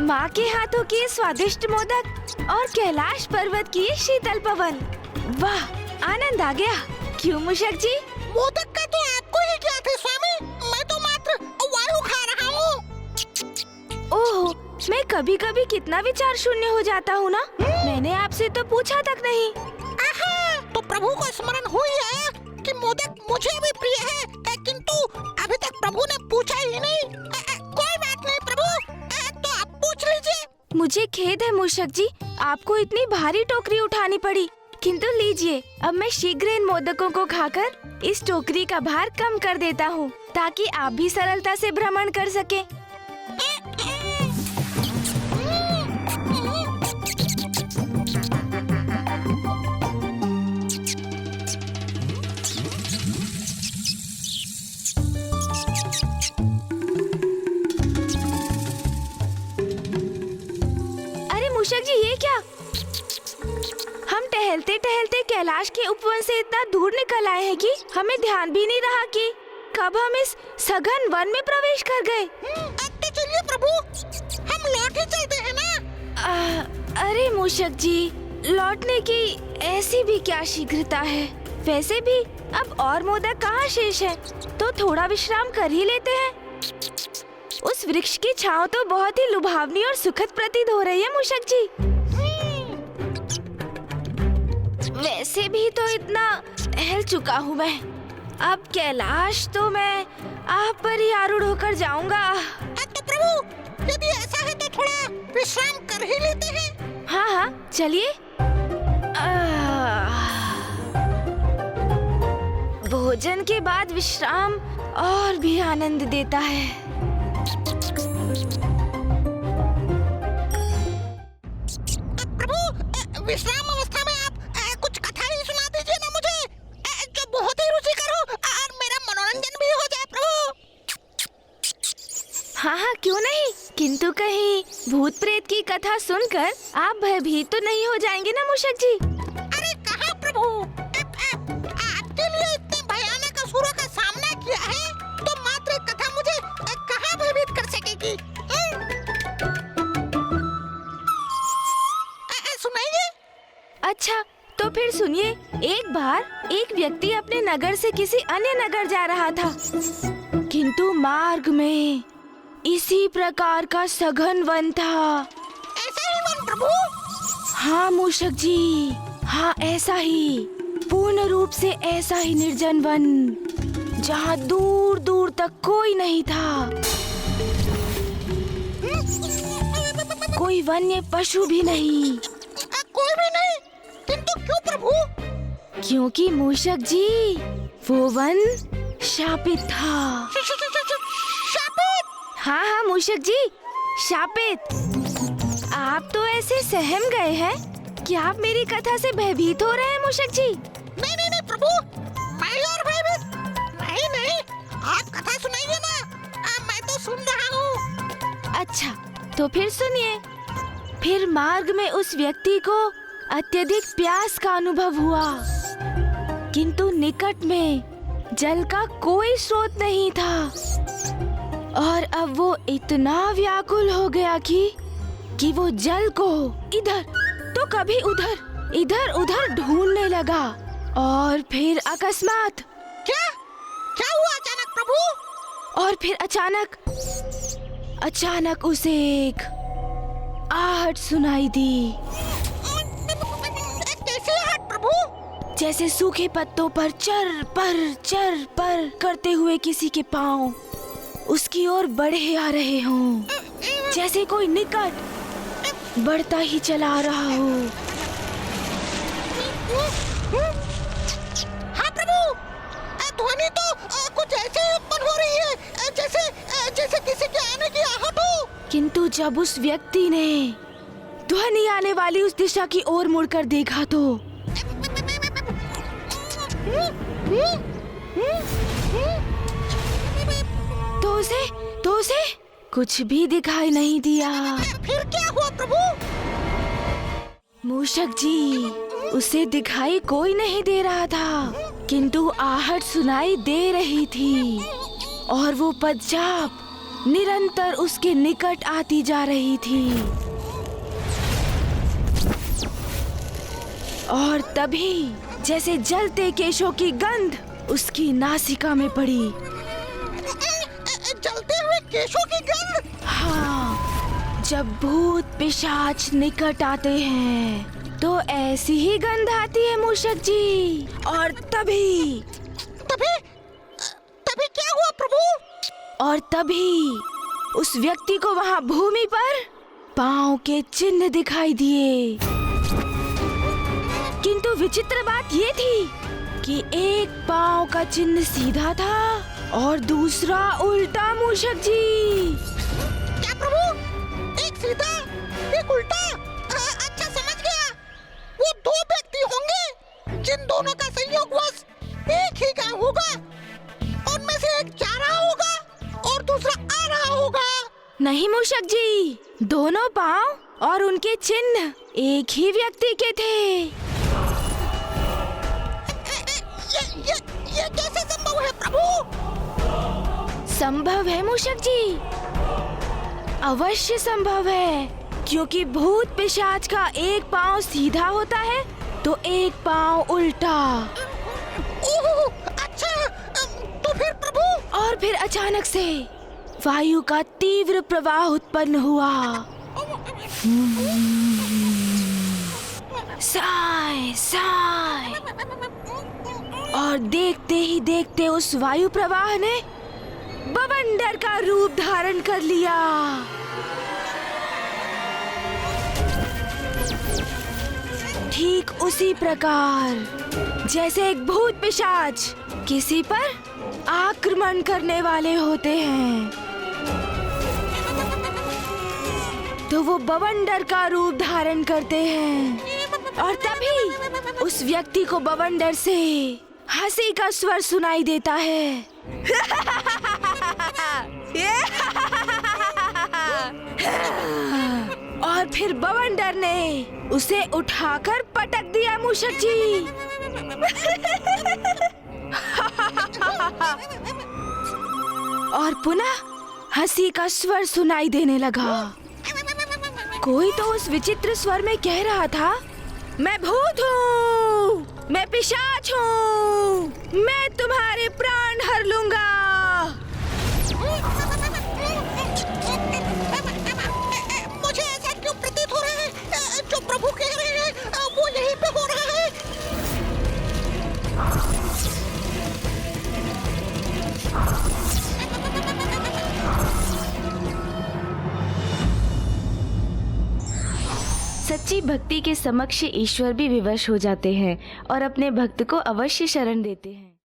माँ के हाथों की स्वादिष्ट मोदक और कैलाश पर्वत की शीतल पवन। वाह, आनंद आ गया। क्यों मूषक जी? मोदक का तो आपको ही क्या थे स्वामी, मैं तो मात्र वायु खा रहा हूँ। ओह, मैं कभी कभी कितना विचार शून्य हो जाता हूँ ना। मैंने आपसे तो पूछा तक नहीं। आहा, तो प्रभु को स्मरण हुई है कि मोदक मुझे भी प्रिय है, किंतु अभी तक प्रभु ने पूछा ही नहीं। कोई बात नहीं प्रभु, तो आप पूछ लीजिए। मुझे खेद है मूषक जी, आपको इतनी भारी टोकरी उठानी पड़ी। किंतु लीजिए, अब मैं शीघ्र इन मोदकों को खाकर इस टोकरी का भार कम कर देता हूँ, ताकि आप भी सरलता से भ्रमण कर सकें। अरे मूषक जी, ये क्या? हम टहलते टहलते कैलाश के उपवन से इतना दूर निकल आए हैं कि हमें ध्यान भी नहीं रहा कि कब हम इस सघन वन में प्रवेश कर गए। अब तो चलिए प्रभु, हम लौट ही चलते हैं ना। अरे मूषक जी, लौटने की ऐसी भी क्या शीघ्रता है? वैसे भी अब और मोदक कहाँ शेष है, तो थोड़ा विश्राम कर ही लेते हैं। उस वृक्ष की छांव तो बहुत ही लुभावनी और सुखद प्रतीत हो रही है मूषक जी। वैसे भी तो इतना टहल चुका हूँ मैं, अब कैलाश तो मैं आप पर ही आरूढ़ होकर जाऊंगा। तो प्रभु, यदि ऐसा है तो थोड़ा विश्राम कर ही लेते हैं। हाँ हाँ, चलिए। भोजन के बाद विश्राम और भी आनंद देता है। प्रभु, विश्राम अवस्था में आप कुछ कथा ही सुना दीजिए ना मुझे, जो बहुत ही रुचिकर हो और मेरा मनोरंजन भी हो जाए प्रभु। हाँ हाँ, क्यों नहीं। किंतु कहीं भूत प्रेत की कथा सुनकर आप भयभीत तो नहीं हो जाएंगे ना मूषक जी? अरे कहाँ प्रभु, आपके लिए इतने भयानक असुरों का सामना किया है, तो मात्र एक कथा मुझे कहाँ भयभीत कर सकेगी? सुनाइए। अच्छा, तो फिर सुनिए। एक बार एक व्यक्ति अपने नगर से किसी अन्य नगर जा रहा था, किंतु मार्ग में इसी प्रकार का सघन वन था। ऐसा ही वन प्रभु? हाँ मूषक जी, हाँ ऐसा ही, पूर्ण रूप से ऐसा ही निर्जन वन, जहाँ दूर दूर तक कोई नहीं था, कोई वन्य पशु भी नहीं। कोई भी नहीं? किंतु क्यों प्रभु? क्योंकि मूषक जी, वो वन शापित था। शापित? हाँ हाँ मूषक जी, शापित। आप तो ऐसे सहम गए हैं कि आप मेरी कथा से भयभीत हो रहे हैं मूषक जी। नहीं नहीं नहीं प्रभु, मैं और भयभीत नहीं नहीं, आप कथा सुनाइए ना, मैं तो सुन रहा हूँ। अच्छा, तो फिर सुनिए। फिर मार्ग में उस व्यक्ति को अत्यधिक प्यास का अनुभव हुआ, किंतु निकट में जल का कोई स्रोत नहीं था, और अब वो इतना व्याकुल हो गया कि वो जल को इधर तो कभी उधर, इधर उधर ढूंढने लगा। और फिर अकस्मात क्या हुआ अचानक प्रभु? और फिर अचानक उसे एक आहट सुनाई दी। कैसी आहट प्रभु? जैसे सूखे पत्तों पर चर पर करते हुए किसी के पांव उसकी ओर बढ़े आ रहे हों, जैसे कोई निकट बढ़ता ही चला रहा हो। हाँ प्रभु, ध्वनि तो कुछ ऐसे ही उत्पन्न हो रही है, जैसे किसी के आने की आहट हो। किंतु जब उस व्यक्ति ने ध्वनि आने वाली उस दिशा की ओर मुड़कर देखा तो उसे कुछ भी दिखाई नहीं दिया। फिर क्या हुआ प्रभु? मूषक जी, उसे दिखाई कोई नहीं दे रहा था, किंतु आहट सुनाई दे रही थी, और वो पदचाप निरंतर उसके निकट आती जा रही थी। और तभी जैसे जलते केशों की गंध उसकी नासिका में पड़ी। जलते हुए केशों की गंध? हाँ, जब भूत पिशाच निकट आते हैं तो ऐसी ही गंध आती है मूषक जी। और तभी क्या हुआ प्रभु? और तभी उस व्यक्ति को वहाँ भूमि पर पांव के चिन्ह दिखाई दिए। किंतु विचित्र बात ये थी कि एक पांव का चिन्ह सीधा था और दूसरा उल्टा मूषक जी। क्या प्रभु? एक सीधा, एक उल्टा? अच्छा समझ गया। वो दो व्यक्ति होंगे जिन दोनों का संयोगवश एक ही गांव होगा। उनमें से एक जा रहा होगा और दूसरा आ रहा होगा। नहीं मूषक जी, दोनों पांव और उनके चिन्ह एक ही व्यक्ति के थे। ये कैसे संभव है प्रभु? संभव है मूषक जी, अवश्य संभव है, क्योंकि भूत पिशाच का एक पांव सीधा होता है तो एक पांव उल्टा। ओह, अच्छा, तो फिर प्रभु? और फिर अचानक से वायु का तीव्र प्रवाह उत्पन्न हुआ। साय साय। और देखते ही देखते उस वायु प्रवाह ने बवंडर का रूप धारण कर लिया। ठीक उसी प्रकार जैसे एक भूत पिशाच किसी पर आक्रमण करने वाले होते हैं, तो वो बवंडर का रूप धारण करते हैं। और तभी उस व्यक्ति को बवंडर से हंसी का स्वर सुनाई देता है। और फिर बवंडर ने उसे उठाकर पटक दिया मूषक जी। और पुनः हंसी का स्वर सुनाई देने लगा। कोई तो उस विचित्र स्वर में कह रहा था, मैं भूत हूँ, मैं पिशाच हूँ, मैं तुम्हारे प्राण हर लूंगा। मुझे ऐसा क्यों प्रतीत हो रहा है? जो प्रभु कह रहे हैं वो यहीं पे हो रहा है। सच्ची भक्ति के समक्ष ईश्वर भी विवश हो जाते हैं और अपने भक्त को अवश्य शरण देते हैं।